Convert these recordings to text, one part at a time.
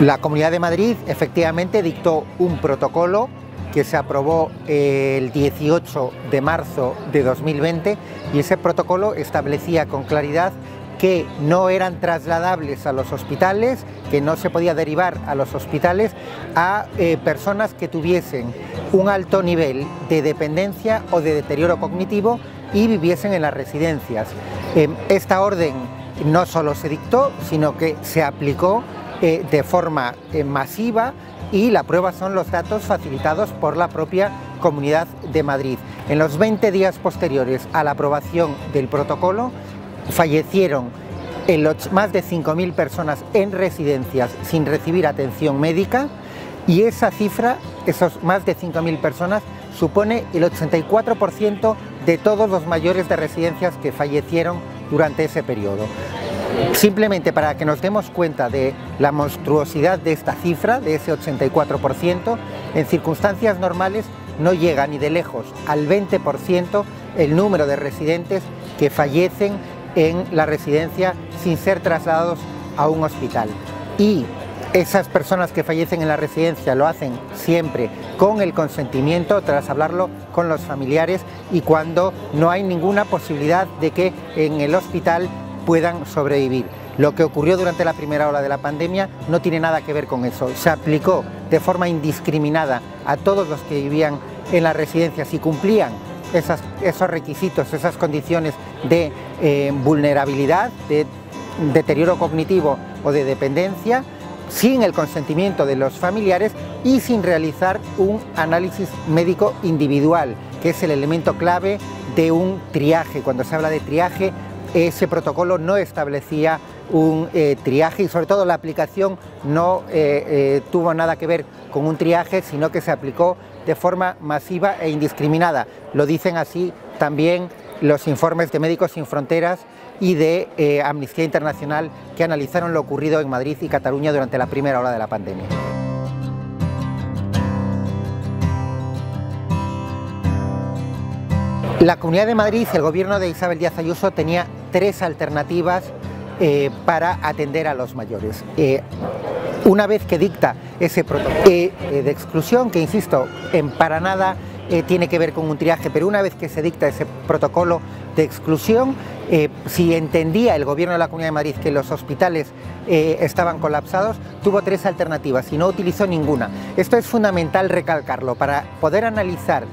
La Comunidad de Madrid efectivamente dictó un protocolo que se aprobó el 18 de marzo de 2020 y ese protocolo establecía con claridad que no eran trasladables a los hospitales, que no se podía derivar a los hospitales a personas que tuviesen un alto nivel de dependencia o de deterioro cognitivo y viviesen en las residencias. Esta orden no solo se dictó, sino que se aplicó de forma masiva, y la prueba son los datos facilitados por la propia Comunidad de Madrid. En los 20 días posteriores a la aprobación del protocolo fallecieron más de 5.000 personas en residencias sin recibir atención médica, y esa cifra, esos más de 5.000 personas, supone el 84% de todos los mayores de residencias que fallecieron durante ese periodo. Simplemente para que nos demos cuenta de la monstruosidad de esta cifra, de ese 84%, en circunstancias normales no llega ni de lejos al 20% el número de residentes que fallecen en la residencia sin ser trasladados a un hospital. Y esas personas que fallecen en la residencia lo hacen siempre con el consentimiento, tras hablarlo con los familiares y cuando no hay ninguna posibilidad de que en el hospital puedan sobrevivir. Lo que ocurrió durante la primera ola de la pandemia no tiene nada que ver con eso. Se aplicó de forma indiscriminada a todos los que vivían en las residencias y cumplían esos requisitos, esas condiciones de vulnerabilidad, de deterioro cognitivo o de dependencia, sin el consentimiento de los familiares y sin realizar un análisis médico individual, que es el elemento clave de un triaje. Cuando se habla de triaje, ese protocolo no establecía un triaje, y sobre todo la aplicación no tuvo nada que ver con un triaje, sino que se aplicó de forma masiva e indiscriminada. Lo dicen así también los informes de Médicos Sin Fronteras y de Amnistía Internacional, que analizaron lo ocurrido en Madrid y Cataluña durante la primera ola de la pandemia. La Comunidad de Madrid, el gobierno de Isabel Díaz Ayuso, tenía tres alternativas para atender a los mayores. Una vez que dicta ese protocolo de exclusión, que insisto, para nada tiene que ver con un triaje, pero una vez que se dicta ese protocolo de exclusión, si entendía el gobierno de la Comunidad de Madrid que los hospitales estaban colapsados, tuvo tres alternativas y no utilizó ninguna. Esto es fundamental recalcarlo para poder analizar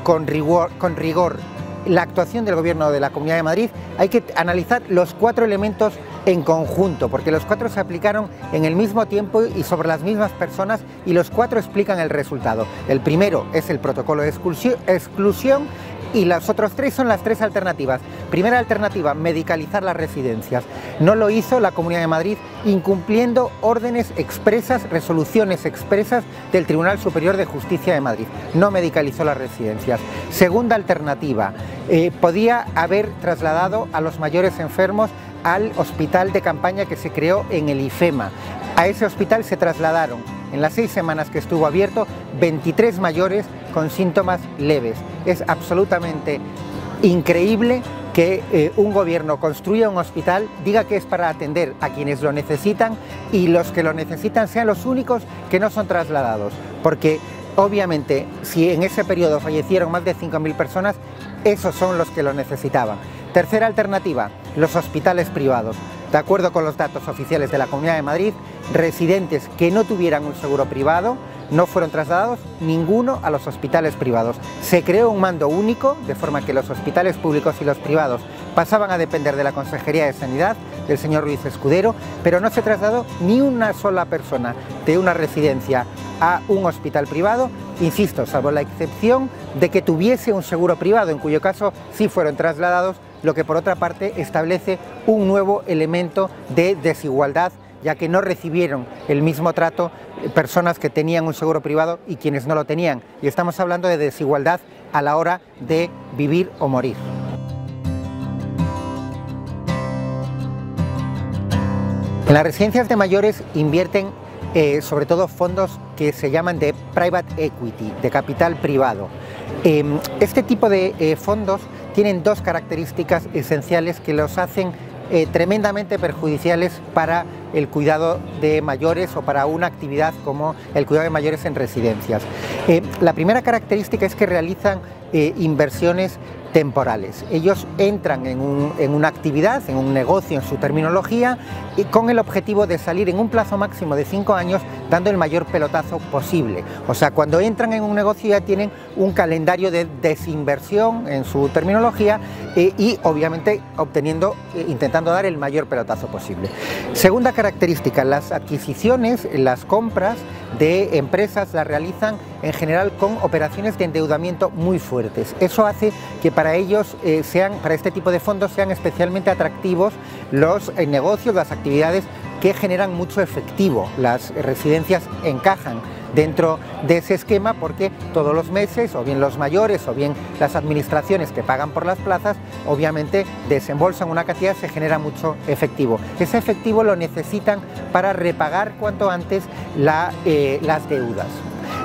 con rigor la actuación del gobierno de la Comunidad de Madrid. Hay que analizar los cuatro elementos en conjunto, porque los cuatro se aplicaron en el mismo tiempo y sobre las mismas personas, y los cuatro explican el resultado. El primero es el protocolo de exclusión, y los otros tres son las tres alternativas. Primera alternativa, medicalizar las residencias. No lo hizo la Comunidad de Madrid, incumpliendo órdenes expresas, resoluciones expresas del Tribunal Superior de Justicia de Madrid. No medicalizó las residencias. Segunda alternativa, podía haber trasladado a los mayores enfermos al hospital de campaña que se creó en el IFEMA. A ese hospital se trasladaron, en las 6 semanas que estuvo abierto, 23 mayores con síntomas leves. Es absolutamente increíble que un gobierno construya un hospital, diga que es para atender a quienes lo necesitan, y los que lo necesitan sean los únicos que no son trasladados, porque obviamente si en ese periodo fallecieron más de 5.000 personas, esos son los que lo necesitaban. Tercera alternativa, los hospitales privados. De acuerdo con los datos oficiales de la Comunidad de Madrid, residentes que no tuvieran un seguro privado no fueron trasladados ninguno a los hospitales privados. Se creó un mando único, de forma que los hospitales públicos y los privados pasaban a depender de la Consejería de Sanidad, del señor Ruiz Escudero, pero no se trasladó ni una sola persona de una residencia a un hospital privado, insisto, salvo la excepción de que tuviese un seguro privado, en cuyo caso sí fueron trasladados, lo que por otra parte establece un nuevo elemento de desigualdad, ya que no recibieron el mismo trato personas que tenían un seguro privado y quienes no lo tenían. Y estamos hablando de desigualdad a la hora de vivir o morir. En las residencias de mayores invierten sobre todo fondos que se llaman de private equity, de capital privado. Este tipo de fondos tienen dos características esenciales que los hacen tremendamente perjudiciales para el cuidado de mayores o para una actividad como el cuidado de mayores en residencias. La primera característica es que realizan inversiones temporales. Ellos entran en una actividad, en un negocio en su terminología, y con el objetivo de salir en un plazo máximo de 5 años dando el mayor pelotazo posible. O sea, cuando entran en un negocio ya tienen un calendario de desinversión en su terminología y obviamente intentando dar el mayor pelotazo posible. Segunda característica, las adquisiciones, las compras de empresas las realizan en general con operaciones de endeudamiento muy fuertes. Eso hace que para ellos, para este tipo de fondos, sean especialmente atractivos los negocios, las actividades que generan mucho efectivo. Las residencias encajan dentro de ese esquema porque todos los meses, o bien los mayores o bien las administraciones que pagan por las plazas, obviamente desembolsan una cantidad, se genera mucho efectivo. Ese efectivo lo necesitan para repagar cuanto antes las deudas.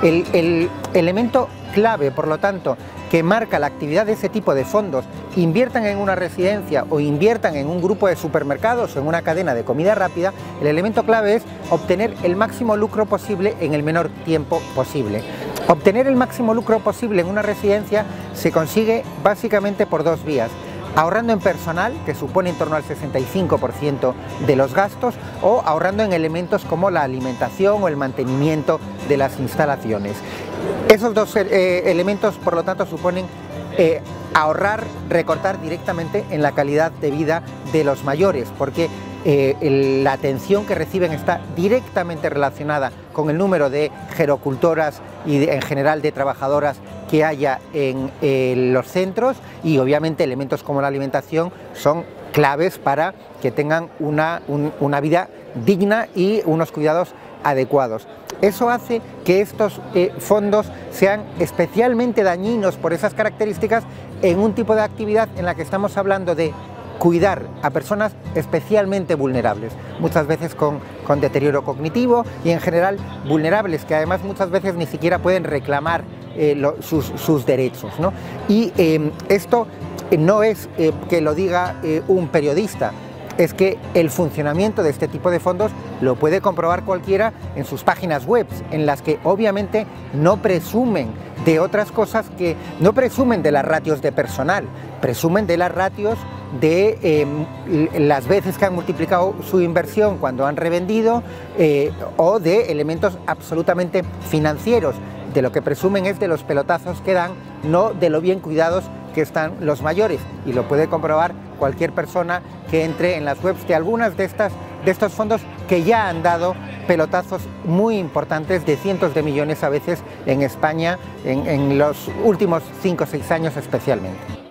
El elemento clave, por lo tanto, que marca la actividad de ese tipo de fondos, inviertan en una residencia o inviertan en un grupo de supermercados o en una cadena de comida rápida, el elemento clave es obtener el máximo lucro posible en el menor tiempo posible. Obtener el máximo lucro posible en una residencia se consigue básicamente por dos vías: ahorrando en personal, que supone en torno al 65% de los gastos, o ahorrando en elementos como la alimentación o el mantenimiento de las instalaciones. Esos dos elementos, por lo tanto, suponen ahorrar, recortar directamente en la calidad de vida de los mayores, porque la atención que reciben está directamente relacionada con el número de gerocultoras y en general de trabajadoras que haya en los centros, y obviamente elementos como la alimentación son claves para que tengan una vida digna y unos cuidados adecuados. Eso hace que estos fondos sean especialmente dañinos por esas características en un tipo de actividad en la que estamos hablando de cuidar a personas especialmente vulnerables, muchas veces con deterioro cognitivo y en general vulnerables, que además muchas veces ni siquiera pueden reclamar sus derechos, ¿no? Y esto no es que lo diga un periodista, es que el funcionamiento de este tipo de fondos lo puede comprobar cualquiera en sus páginas web, en las que obviamente no presumen de otras cosas, que no presumen de las ratios de personal, presumen de las ratios de las veces que han multiplicado su inversión cuando han revendido, o de elementos absolutamente financieros. De lo que presumen es de los pelotazos que dan, no de lo bien cuidados que están los mayores, y lo puede comprobar cualquier persona que entre en las webs de algunas de estos fondos que ya han dado pelotazos muy importantes de cientos de millones a veces en España en los últimos 5 o 6 años especialmente.